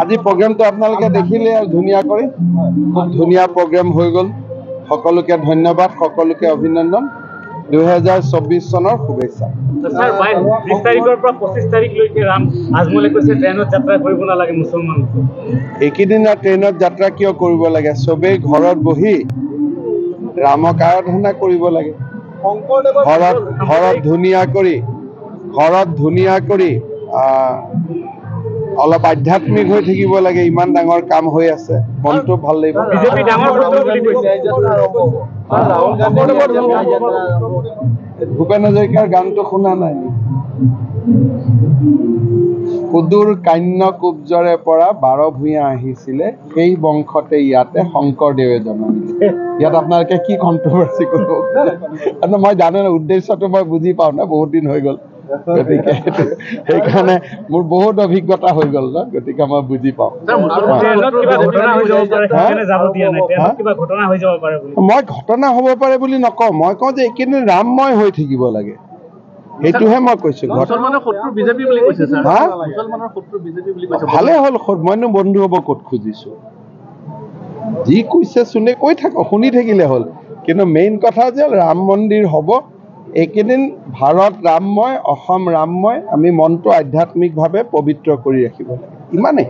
আজি প্ৰগ্ৰেমটো আপোনালোকে দেখিলে আৰু ধুনীয়া কৰি খুব ধুনীয়া প্ৰগ্ৰেম হৈ গ'ল সকলোকে ধন্যবাদ সকলোকে অভিনন্দন 2024 চনৰ শুভেচ্ছা স্যাৰ 20 তাৰিখৰ পৰা 25 তাৰিখলৈকে ৰাম আজমলে কৈছে ট্ৰেইনত যাত্ৰা কৰিব নালাগে মুছলমান এইকেইদিনা ট্ৰেইনত যাত্ৰা কিয় কৰিব লাগে সবেই ঘৰত বহি ৰামক আৰাধনা কৰিব লাগে ঘৰত ধুনীয়া কৰি অলপ আধ্যাত্মিক হৈ থাকিব লাগে ইমান ডাঙৰ কাম হৈ আছে মনটো ভাল লাগিব বিজেপি ডাঙৰ শত্ৰু বুলি কৈছে ভূপেন হাজৰিকাৰ গানটো শুনা নাই সুদূৰ কান্য কুব্জৰে পৰা 12 ভূঞা আহিছিলে সেই বংশতে ইয়াতে শংকৰদেৱে জন্ম দিলে ইয়াত আপোনালোকে কি কন্ট্ৰভাৰ্সি কৰিব মই জানো না উদ্দেশ্যটো মই বুজি পাওঁ না বহুত দিন হৈ গ'ল গতিকে সেইকাৰণে মোৰ বহুত অভিজ্ঞতা হৈ গ'ল ন গতিকে মই বুজি পাওঁ মই ঘটনা হ'ব পাৰে বুলি নকওঁ মই কওঁ যে এইখিনি ৰামময় হৈ থাকিব লাগে সেইটোহে মই কৈছো ভালে হ'ল মইনো বন্ধু হ'ব ক'ত খুজিছো যি কৈছে শুনে কৈ থাকক শুনি থাকিলে হ'ল কিন্তু মেইন কথা যে ৰাম মন্দিৰ হ'ব এইকেইদিন ভাৰত ৰামময় অসম ৰামময় আমি মনটো আধ্যাত্মিকভাৱে পবিত্ৰ কৰি ৰাখিব লাগে ইমানেই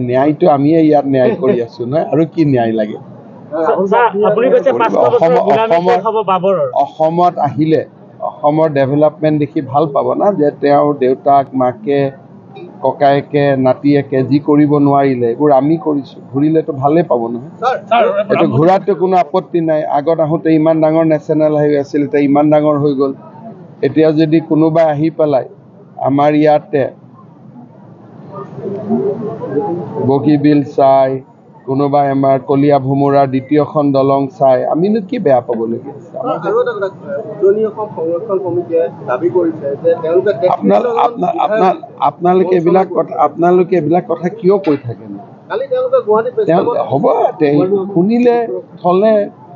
ন্যায়টো আমিয়ে ইয়াত ন্যায় কৰি আছো নহয় আৰু কি ন্যায় লাগে অসমত আহিলে অসমৰ ডেভেলপমেণ্ট দেখি ভাল পাব না যে তেওঁৰ দেউতাক মাকে ককায়েকে নাতিয়েকে যি কৰিব নোৱাৰিলে এইবোৰ আমি কৰিছো ঘূৰিলেতো ভালেই পাব নহয় এইটো ঘূৰাতো কোনো আপত্তি নাই আগত আহোঁতে ইমান ডাঙৰ নেশ্যনেল হাইৱে আছিল এতিয়া ইমান ডাঙৰ হৈ গ'ল এতিয়া যদি কোনোবাই আহি পেলাই আমাৰ ইয়াতে বগীবিল চাই কোনোবাই আমাৰ কলীয়া ভোমোৰাৰ দ্বিতীয়খন দলং চাই আমিনো কি বেয়া পাবলগীয়া আপোনালোকে এইবিলাক কথা কিয় কৈ থাকে হ'ব শুনিলে থলে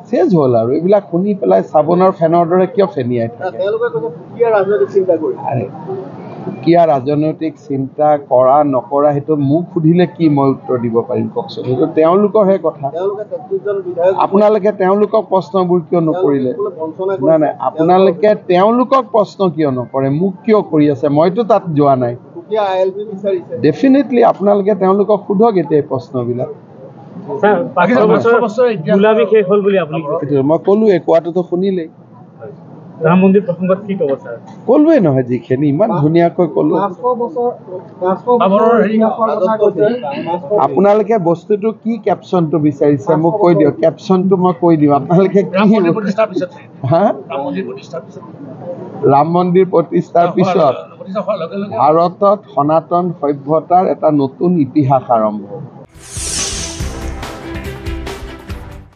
চেজ হ'ল আৰু এইবিলাক শুনি পেলাই চাবোনৰ ফেনৰ দৰে কিয় ফেনিয়াই থাকে সুকীয়া ৰাজনৈতিক চিন্তা কৰা নকৰা সেইটো মোক সুধিলে কি মই উত্তৰ দিব পাৰিম কওকচোন সেইটো তেওঁলোকৰহে কথা আপোনালোকে তেওঁলোকক প্ৰশ্নবোৰ কিয় নকৰিলে নাই আপোনালোকে তেওঁলোকক প্ৰশ্ন কিয় নকৰে মোক কিয় কৰি আছে মইতো তাত যোৱা নাই ডেফিনেটলি আপোনালোকে তেওঁলোকক সোধক এতিয়া প্ৰশ্নবিলাক মই ক'লোৱে কোৱাটোতো শুনিলেই ৰাম মন্দিৰ প্ৰসংগত কি ক'ব স্যাৰ ক'লোৱে নহয় যিখিনি ইমান ধুনীয়াকৈ ক'লো আপোনালোকে বস্তুটো কি কেপশ্যনটো বিচাৰিছে মোক কৈ দিয়ক কেপশ্যনটো মই কৈ দিওঁ আপোনালোকে ৰাম মন্দিৰ প্ৰতিষ্ঠাৰ পিছত ভাৰতত সনাতন সভ্যতাৰ এটা নতুন ইতিহাস আৰম্ভ